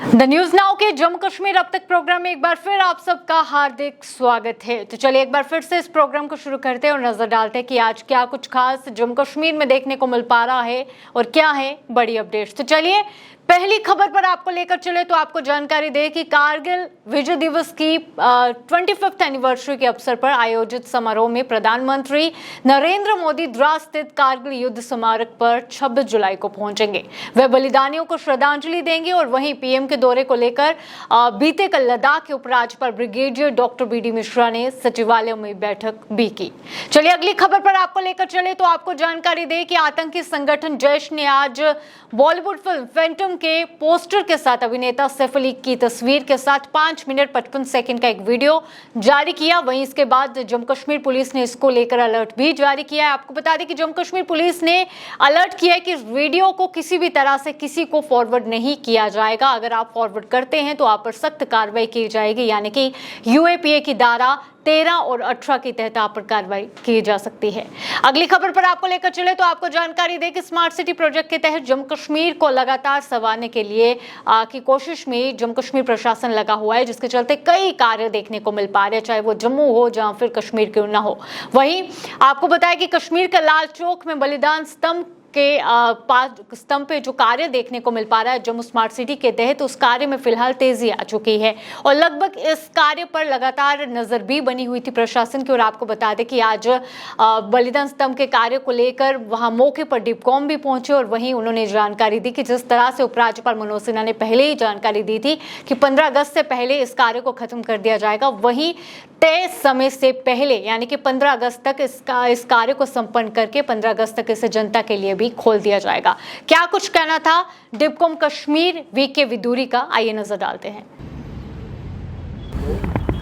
The news now के जम्मू कश्मीर अब तक प्रोग्राम में एक बार फिर आप सबका हार्दिक स्वागत है। तो चलिए एक बार फिर से इस प्रोग्राम को शुरू करते हैं और नजर डालते हैं कि आज क्या कुछ खास जम्मू कश्मीर में देखने को मिल पा रहा है और क्या है बड़ी अपडेट्स। तो चलिए पहली खबर पर आपको लेकर चले तो आपको जानकारी दे कि कारगिल विजय दिवस की 25th एनिवर्सरी के अवसर पर आयोजित समारोह में प्रधानमंत्री नरेंद्र मोदी द्रास स्थित कारगिल युद्ध स्मारक पर 26 जुलाई को पहुंचेंगे। वे बलिदानियों को श्रद्धांजलि देंगे और वहीं पीएम के दौरे को लेकर बीते कल लद्दाख के उपराज्यपाल ब्रिगेडियर डॉक्टर बीडी मिश्रा ने सचिवालय में बैठक भी की। चलिए अगली खबर पर आपको लेकर चले तो आपको जानकारी दे कि आतंकी संगठन जैश ने आज बॉलीवुड फिल्म फैंटम के पोस्टर के साथ अभिनेता सैफ अली की तस्वीर के साथ 5 मिनट 55 सेकंड का एक वीडियो जारी किया। वहीं इसके बाद जम्मू कश्मीर पुलिस ने इसको लेकर अलर्ट भी जारी किया है। आपको बता दें कि जम्मू कश्मीर पुलिस ने अलर्ट किया है कि इस वीडियो को किसी भी तरह से किसी को फॉरवर्ड नहीं किया जाएगा। अगर आप फॉरवर्ड करते हैं तो आप पर सख्त कार्रवाई की जाएगी, यानी कि यूएपीए की धारा 13 और 18 के तहत आप पर कार्रवाई की जा सकती है। अगली खबर पर आपको लेकर चले तो आपको जानकारी दें कि स्मार्ट सिटी प्रोजेक्ट के तहत जम्मू कश्मीर को लगातार संवारने के लिए की कोशिश में जम्मू कश्मीर प्रशासन लगा हुआ है, जिसके चलते कई कार्य देखने को मिल पा रहे हैं, चाहे वो जम्मू हो जहां फिर कश्मीर क्यों ना हो। वहीं आपको बताया कि कश्मीर के लाल चौक में बलिदान स्तंभ के स्तंभ पे जो कार्य देखने को मिल पा रहा है जम्मू स्मार्ट सिटी के तहत, उस कार्य में फिलहाल तेजी आ चुकी है और लगभग इस कार्य पर लगातार नजर भी बनी हुई थी प्रशासन की। और आपको बता दें कि आज बलिदान स्तंभ के कार्य को लेकर वहां मौके पर डिपकॉम भी पहुंचे और वहीं उन्होंने जानकारी दी कि जिस तरह से उपराज्यपाल मनोज सिन्हा ने पहले ही जानकारी दी थी कि 15 अगस्त से पहले इस कार्य को खत्म कर दिया जाएगा, वहीं तय समय से पहले यानी कि 15 अगस्त तक इस कार्य को संपन्न करके 15 अगस्त तक इसे जनता के लिए भी खोल दिया जाएगा। क्या कुछ कहना था डिपकॉम कश्मीर वीके विदुरी का, आइए नजर डालते हैं।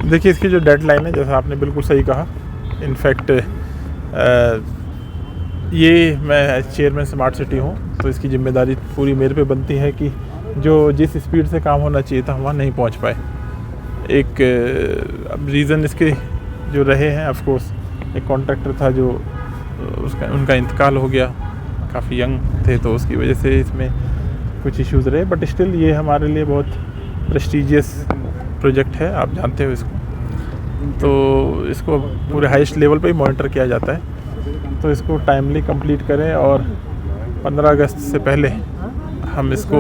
देखिए इसकी जो डेडलाइन है, जैसा आपने बिल्कुल सही कहा, इनफैक्ट ये मैं चेयरमैन स्मार्ट सिटी हूँ तो इसकी जिम्मेदारी पूरी मेरे पे बनती है कि जो जिस स्पीड से काम होना चाहिए था वहाँ नहीं पहुँच पाए। एक अब रीज़न इसके जो रहे हैं, ऑफ कोर्स एक कॉन्ट्रैक्टर था जो उनका इंतकाल हो गया, काफ़ी यंग थे तो उसकी वजह से इसमें कुछ इश्यूज़ रहे, बट स्टिल ये हमारे लिए बहुत प्रेस्टीजियस प्रोजेक्ट है, आप जानते हो इसको। तो इसको पूरे हाईएस्ट लेवल पे ही मॉनिटर किया जाता है, तो इसको टाइमली कंप्लीट करें और 15 अगस्त से पहले हम इसको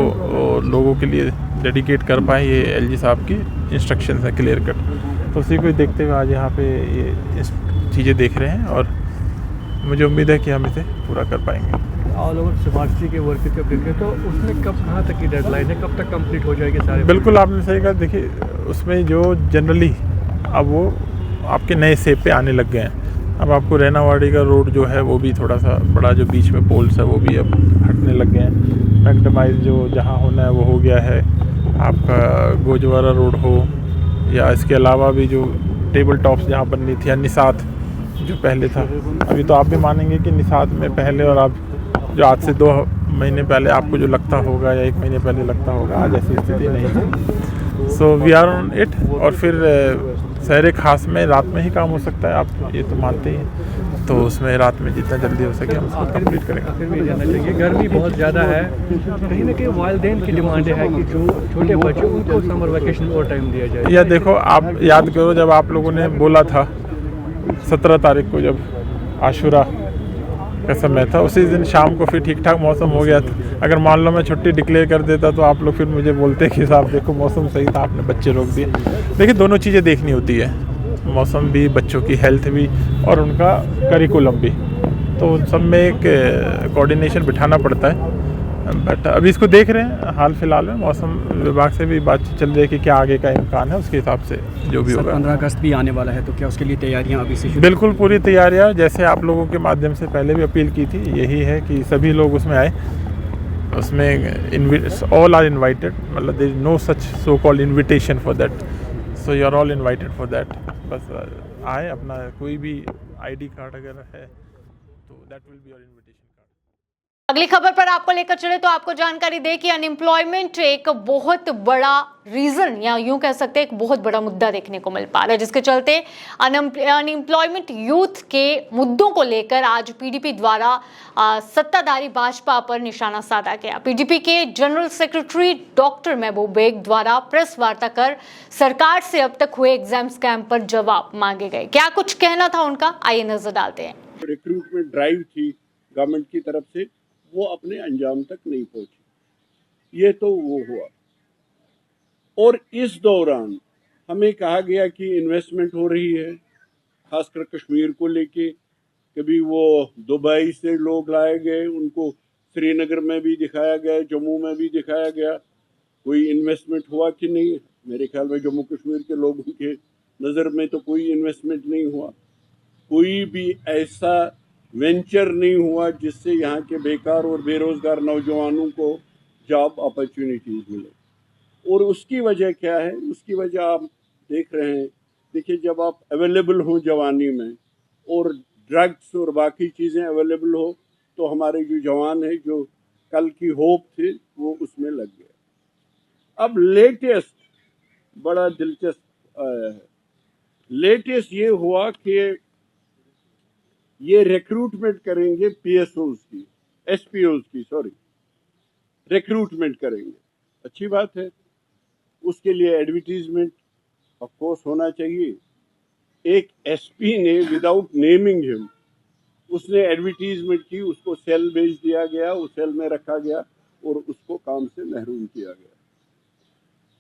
लोगों के लिए डेडिकेट कर पाएँ, ये एलजी साहब की इंस्ट्रक्शंस है क्लियर कट। तो उसी को देखते हुए आज यहाँ पे ये चीज़ें देख रहे हैं और मुझे उम्मीद है कि हम इसे पूरा कर पाएंगे। ऑल ओवर स्मार्ट सिटी के वर्क के देखें तो उसमें कब कहाँ तक की डेडलाइन है, कब तक कंप्लीट हो जाएगी सारे? बिल्कुल आपने सही कहा। देखिए उसमें जो जनरली अब वो आपके नए सेप पे आने लग गए हैं। अब आपको रैनावाड़ी का रोड जो है वो भी थोड़ा सा बड़ा, जो बीच में पोल्स है वो भी अब हटने लग गए हैं। मैक्डमाइज जो जहाँ होना है वो हो गया है। आपका गोजवारा रोड हो या इसके अलावा भी जो टेबल टॉप्स जहाँ बननी थी, या निसात जो पहले था, अभी तो आप भी मानेंगे कि निसात में पहले और आप जो आज से 2 महीने पहले आपको जो लगता होगा या 1 महीने पहले लगता होगा, आज ऐसी स्थिति नहीं है। So we are on it. और फिर शहर खास में रात में ही काम हो सकता है, आप ये तो मानते ही हैं, तो उसमें रात में जितना जल्दी हो सके हम उसको कंप्लीट करेंगे। फिर भी जाना चाहिए, गर्मी बहुत ज़्यादा है, कहीं ना कहीं वालिदैन की डिमांड है कि जो छोटे बच्चे उनको समर वेकेशन और टाइम दिया जाए। या देखो आप याद करो, जब आप लोगों ने बोला था 17 तारीख को जब आशुरा का समय था, उसी दिन शाम को फिर ठीक ठाक मौसम हो गया था। अगर मान लो मैं छुट्टी डिक्लेयर कर देता तो आप लोग फिर मुझे बोलते कि साहब देखो मौसम सही था, आपने बच्चे रोक दिए। देखिए दोनों चीज़ें देखनी होती है, मौसम भी, बच्चों की हेल्थ भी और उनका करिकुलम भी, तो उन सब में एक कोऑर्डिनेशन बिठाना पड़ता है। बट अभी इसको देख रहे हैं, हाल फिलहाल में मौसम विभाग से भी बातचीत चल रही है कि क्या आगे का इम्कान है, उसके हिसाब से जो भी होगा। 15 अगस्त भी आने वाला है, तो क्या उसके लिए तैयारियां अभी से? बिल्कुल पूरी तैयारियां, जैसे आप लोगों के माध्यम से पहले भी अपील की थी, यही है कि सभी लोग उसमें आए। उसमें ऑल आर इन्वाइटेड, मतलब there is no such so called invitation for that, so you are all invited for that. बस आए, अपना कोई भी आईडी कार्ड अगर है तो that will be your invitation. अगली खबर पर आपको लेकर चले तो आपको जानकारी दे कि अनएम्प्लॉयमेंट एक बहुत बड़ा रीजन या यूं कह सकते हैं एक बहुत बड़ा मुद्दा देखने को मिल पा रहा है, जिसके चलते अनएम्प्लॉयमेंट यूथ के मुद्दों को लेकर आज पीडीपी द्वारा सत्ताधारी भाजपा पर निशाना साधा गया। पीडीपी के जनरल सेक्रेटरी डॉक्टर महबूब बेग द्वारा प्रेस वार्ता कर सरकार से अब तक हुए एग्जाम स्कैम पर जवाब मांगे गए। क्या कुछ कहना था उनका, आइए नजर डालते हैं। रिक्रूटमेंट ड्राइव थी गवर्नमेंट की तरफ से, वो अपने अंजाम तक नहीं पहुंची। ये तो वो हुआ। और इस दौरान हमें कहा गया कि इन्वेस्टमेंट हो रही है, खासकर कश्मीर को लेके। कभी वो दुबई से लोग लाए गए, उनको श्रीनगर में भी दिखाया गया, जम्मू में भी दिखाया गया। कोई इन्वेस्टमेंट हुआ कि नहीं? मेरे ख्याल में जम्मू कश्मीर के लोगों के नज़र में तो कोई इन्वेस्टमेंट नहीं हुआ। कोई भी ऐसा वेंचर नहीं हुआ जिससे यहाँ के बेकार और बेरोजगार नौजवानों को जॉब अपॉर्चुनिटीज मिले। और उसकी वजह क्या है? उसकी वजह आप देख रहे हैं। देखिए, जब आप अवेलेबल हो जवानी में और ड्रग्स और बाकी चीज़ें अवेलेबल हो, तो हमारे जो जवान है, जो कल की होप थे, वो उसमें लग गया। अब लेटेस्ट बड़ा दिलचस्प आया है। लेटेस्ट ये हुआ कि ये रिक्रूटमेंट करेंगे पीएसओज की, एसपीओज की, सॉरी, रिक्रूटमेंट करेंगे। अच्छी बात है। उसके लिए एडवर्टीजमेंट ऑफ कोर्स होना चाहिए। एक एसपी ने विदाउट नेमिंग हिम, उसने एडवर्टीजमेंट की, उसको सेल भेज दिया गया, उस सेल में रखा गया और उसको काम से महरूम किया गया।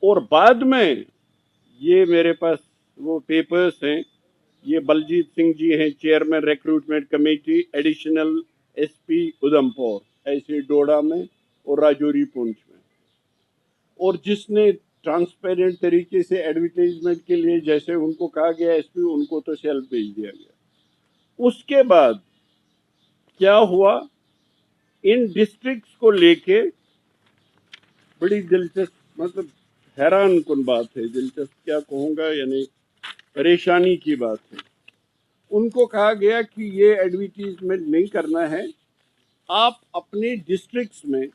और बाद में ये मेरे पास वो पेपर्स हैं, ये बलजीत सिंह जी हैं, chairman recruitment committee, additional SP Udhampur, ऐसे डोडा में और राजौरी पुंछ में। और जिसने ट्रांसपेरेंट तरीके से एडवर्टाइजमेंट के लिए जैसे उनको कहा गया एसपी, उनको तो सेल भेज दिया गया। उसके बाद क्या हुआ? इन डिस्ट्रिक्ट्स को लेके बड़ी दिलचस्प, मतलब हैरान कुन बात है, दिलचस्प क्या कहूँगा, यानी परेशानी की बात है। उनको कहा गया कि ये एडवर्टीजमेंट नहीं करना है, आप अपने डिस्ट्रिक्ट्स में,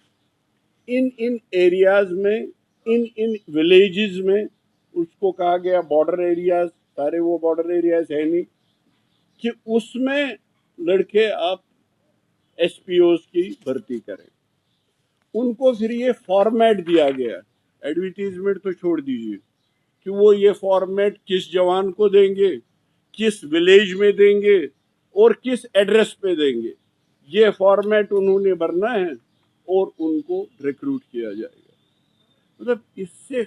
इन एरियाज में, इन विलेजेस में, उसको कहा गया बॉर्डर एरियाज, सारे वो बॉर्डर एरियाज है नहीं, कि उसमें लड़के आप एसपीओज की भर्ती करें। उनको फिर ये फॉर्मेट दिया गया, एडवर्टीजमेंट तो छोड़ दीजिए, कि वो ये फॉर्मेट किस जवान को देंगे, किस विलेज में देंगे और किस एड्रेस पे देंगे, ये फॉर्मेट उन्होंने भरना है और उनको रिक्रूट किया जाएगा। मतलब इससे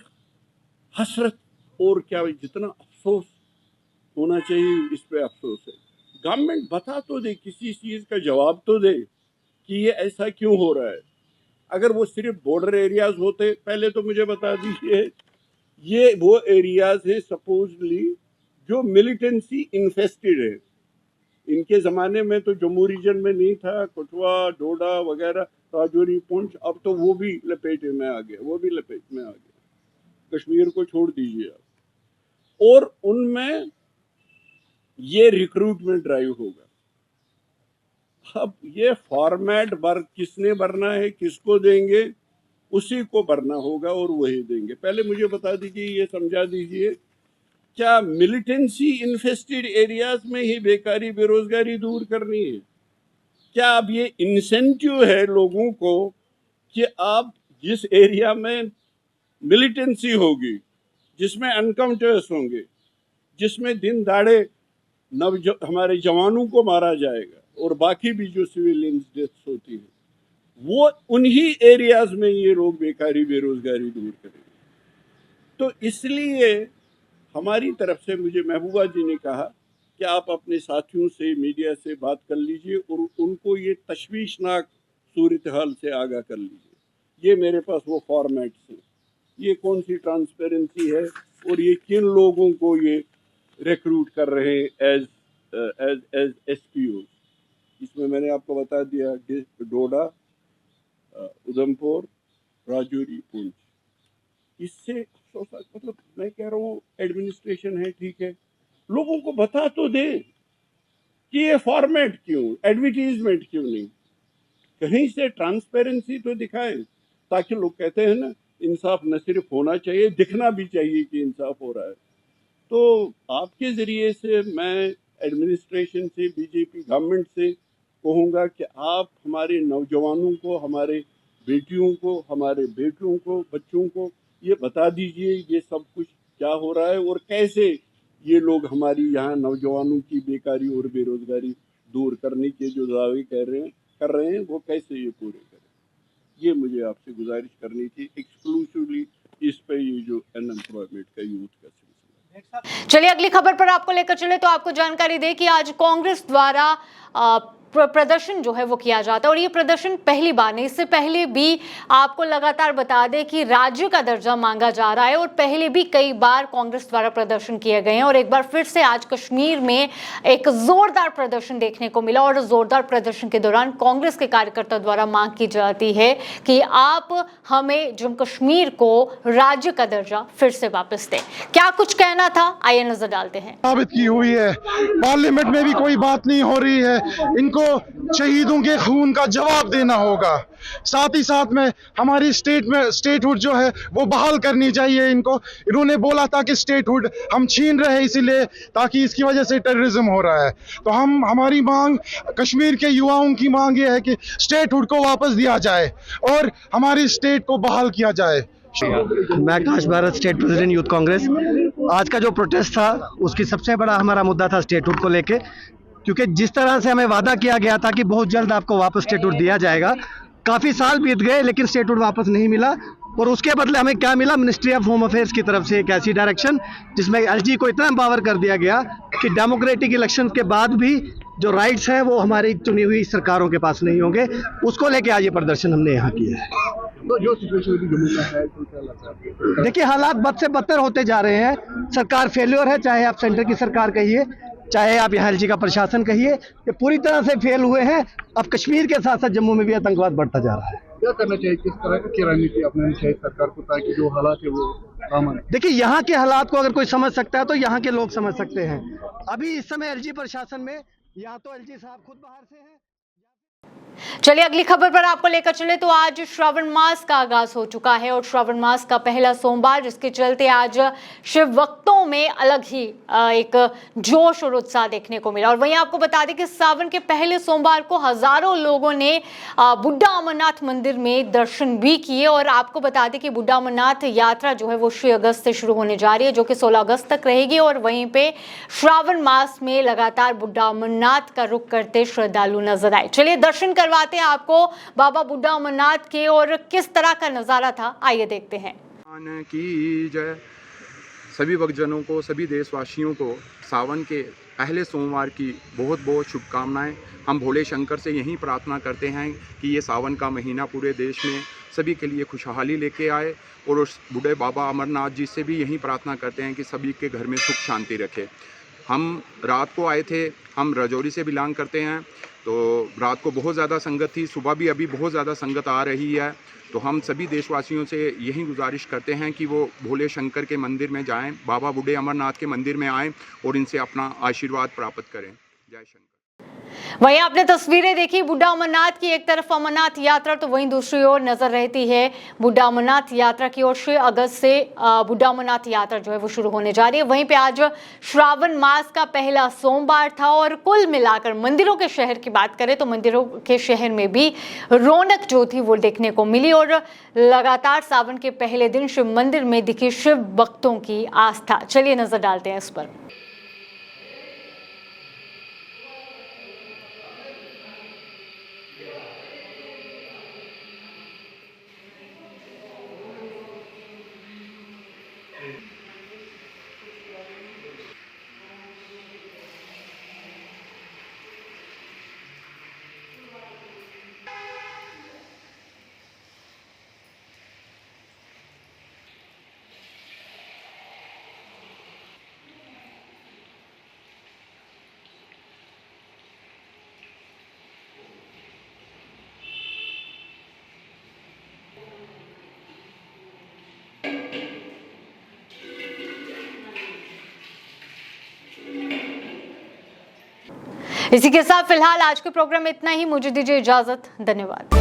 हसरत और क्या, जितना अफसोस होना चाहिए इस पे अफसोस है। गवर्नमेंट बता तो दे, किसी चीज़ का जवाब तो दे कि ये ऐसा क्यों हो रहा है। अगर वो सिर्फ बॉर्डर एरियाज होते, पहले तो मुझे बता दीजिए, ये वो एरियाज हैं सपोजली जो मिलिटेंसी इन्फेस्टेड है। इनके ज़माने में तो जम्मू रीजन में नहीं था, कठुआ, डोडा वगैरह, राजौरी, पुंछ, अब तो वो भी लपेटे में आ गया, वो भी लपेट में आ गया। कश्मीर को छोड़ दीजिए आप। और उनमें ये रिक्रूटमेंट ड्राइव होगा। अब ये फॉर्मेट किसने भरना है, किसको देंगे, उसी को भरना होगा और वही देंगे। पहले मुझे बता दीजिए, ये समझा दीजिए, क्या मिलिटेंसी इन्फेस्टेड एरियाज में ही बेकारी बेरोजगारी दूर करनी है? क्या अब ये इंसेंटिव है लोगों को कि आप जिस एरिया में मिलिटेंसी होगी, जिसमें एनकाउंटर्स होंगे, जिसमें दिन दाड़े हमारे जवानों को मारा जाएगा और बाकी भी जो सिविलियंस डेथ्स होती है, वो उन्हीं एरियाज में ये लोग बेकारी बेरोजगारी दूर करेंगे। तो इसलिए हमारी तरफ से मुझे महबूबा जी ने कहा कि आप अपने साथियों से, मीडिया से बात कर लीजिए और उनको ये तशवीशनाक सूरत हाल से आगाह कर लीजिए। ये मेरे पास वो फॉर्मेट्स हैं, ये कौन सी ट्रांसपेरेंसी है और ये किन लोगों को ये रिक्रूट कर रहे हैं एज एसपीओ। इसमें मैंने आपको बता दिया, डोडा, उधमपुर, राजौरी, पुंछ। इससे मतलब मैं कह रहा हूँ एडमिनिस्ट्रेशन है, ठीक है, लोगों को बता तो दे कि ये फॉर्मेट क्यों, एडवर्टीजमेंट क्यों नहीं। कहीं से ट्रांसपेरेंसी तो दिखाएं, ताकि लोग कहते हैं ना, इंसाफ न सिर्फ होना चाहिए, दिखना भी चाहिए कि इंसाफ हो रहा है। तो आपके ज़रिए से मैं एडमिनिस्ट्रेशन से, बीजेपी गवर्नमेंट से कहूँगा कि आप हमारे नौजवानों को, हमारे बेटियों को, हमारे बेटों को, बच्चों को ये बता दीजिए ये सब कुछ क्या हो रहा है और कैसे ये लोग हमारी यहाँ नौजवानों की बेकारी और बेरोजगारी दूर करने के जो दावे कर रहे हैं वो कैसे ये पूरे करें। ये मुझे आपसे गुजारिश करनी थी, एक्सक्लूसिवली इस पे ये जो अनएम्प्लॉयमेंट का यूथ का सिलसिला। चलिए अगली खबर पर आपको लेकर चले तो आपको जानकारी दे कि आज कांग्रेस द्वारा प्रदर्शन जो है वो किया जाता है और ये प्रदर्शन पहली बार नहीं, इससे पहले भी आपको लगातार बता दें कि राज्य का दर्जा मांगा जा रहा है और पहले भी कई बार कांग्रेस द्वारा प्रदर्शन किए गए हैं और एक बार फिर से आज कश्मीर में एक जोरदार प्रदर्शन देखने को मिला और जोरदार प्रदर्शन के दौरान कांग्रेस के कार्यकर्ता द्वारा मांग की जाती है कि आप हमें जम्मू कश्मीर को राज्य का दर्जा फिर से वापस दें। क्या कुछ कहना था, आइए नजर डालते हैं। साबित की हुई है, पार्लियामेंट में भी कोई बात नहीं हो रही है, इनको शहीदों के खून का जवाब देना होगा। साथ ही साथ में हमारी स्टेटहुड जो है वो बहाल करनी चाहिए इनको। इन्होंने बोला था कि स्टेटहुड हम छीन रहे हैं इसीलिए ताकि इसकी वजह से टेररिज्म हो रहा है। तो हमारी मांग, कश्मीर के युवाओं की मांग ये है कि स्टेटहुड को वापस दिया जाए और हमारी स्टेट को बहाल किया जाए। मैं Akash Bharat, state president youth Congress. आज का जो प्रोटेस्ट था उसकी सबसे बड़ा हमारा मुद्दा था स्टेटहुड को लेके, क्योंकि जिस तरह से हमें वादा किया गया था कि बहुत जल्द आपको वापस स्टेटहुड दिया जाएगा, काफ़ी साल बीत गए लेकिन स्टेटहुड वापस नहीं मिला और उसके बदले हमें क्या मिला, मिनिस्ट्री ऑफ होम अफेयर्स की तरफ से एक ऐसी डायरेक्शन जिसमें एलजी को इतना एम्पावर कर दिया गया कि डेमोक्रेटिक इलेक्शन के बाद भी जो राइट्स हैं वो हमारी चुनी हुई सरकारों के पास नहीं होंगे। उसको लेके आज ये प्रदर्शन हमने यहाँ किया है। तो जो सिचुएशन जम्मू का है तो क्या लगता है? देखिए, हालात बद से बदतर होते जा रहे हैं। सरकार फेल्योर है, चाहे आप सेंटर की सरकार कहिए, चाहे आप यहाँ एलजी का प्रशासन कहिए, ये पूरी तरह से फेल हुए हैं। अब कश्मीर के साथ साथ जम्मू में भी आतंकवाद बढ़ता जा रहा है। क्या करना चाहिए, किस तरह की रणनीति अपनानी चाहिए सरकार को ताकि जो हालात है वो सामान्य? देखिए, यहाँ के हालात को अगर कोई समझ सकता है तो यहाँ के लोग समझ सकते हैं। अभी इस समय एलजी प्रशासन में या तो एलजी साहब खुद बाहर से हैं। चलिए अगली खबर पर आपको लेकर चले तो आज श्रावण मास का आगाज हो चुका है और श्रावण मास का पहला सोमवार, जिसके चलते आज शिव भक्तों में अलग ही एक जोश और उत्साह देखने को मिला। और वहीं आपको बता दें कि सावन के पहले सोमवार को हजारों लोगों ने बुड्ढा अमरनाथ मंदिर में दर्शन भी किए और आपको बता दें कि बुड्ढा अमरनाथ यात्रा जो है वो 6 अगस्त से शुरू होने जा रही है, जो कि 16 अगस्त तक रहेगी और वहीं पे श्रावण मास में लगातार बुड्ढा अमरनाथ का रुख करते श्रद्धालु नजर आए। चलिए दर्शन करवाते हैं आपको बाबा बुड्ढा अमरनाथ के और किस तरह का नजारा था, आइए देखते हैं। की जय। सभी भक्तजनों को, सभी देशवासियों को सावन के पहले सोमवार की बहुत बहुत शुभकामनाएं। हम भोले शंकर से यही प्रार्थना करते हैं कि ये सावन का महीना पूरे देश में सभी के लिए खुशहाली लेके आए और उस बूढ़े बाबा अमरनाथ जी से भी यही प्रार्थना करते हैं कि सभी के घर में सुख शांति रखे। हम रात को आए थे, हम राजौरी से बिलोंग करते हैं, तो रात को बहुत ज़्यादा संगत थी, सुबह भी अभी बहुत ज़्यादा संगत आ रही है। तो हम सभी देशवासियों से यही गुजारिश करते हैं कि वो भोले शंकर के मंदिर में जाएं, बाबा बूढ़े अमरनाथ के मंदिर में आएं और इनसे अपना आशीर्वाद प्राप्त करें। जय शंकर। वहीं आपने तस्वीरें देखी बुड्ढा अमरनाथ की, एक तरफ अमरनाथ यात्रा तो वहीं दूसरी ओर नजर रहती है बुड्ढा अमरनाथ यात्रा की ओर। 6 अगस्त से बुड्ढा अमरनाथ यात्रा जो है वो शुरू होने जा रही है। वहीं पे आज श्रावण मास का पहला सोमवार था और कुल मिलाकर मंदिरों के शहर की बात करें तो मंदिरों के शहर में भी रौनक जो थी वो देखने को मिली और लगातार सावन के पहले दिन शिव मंदिर में दिखी शिव भक्तों की आस्था। चलिए नजर डालते हैं इस पर। इसी के साथ फिलहाल आज के प्रोग्राम में इतना ही। मुझे दीजिए इजाजत। धन्यवाद।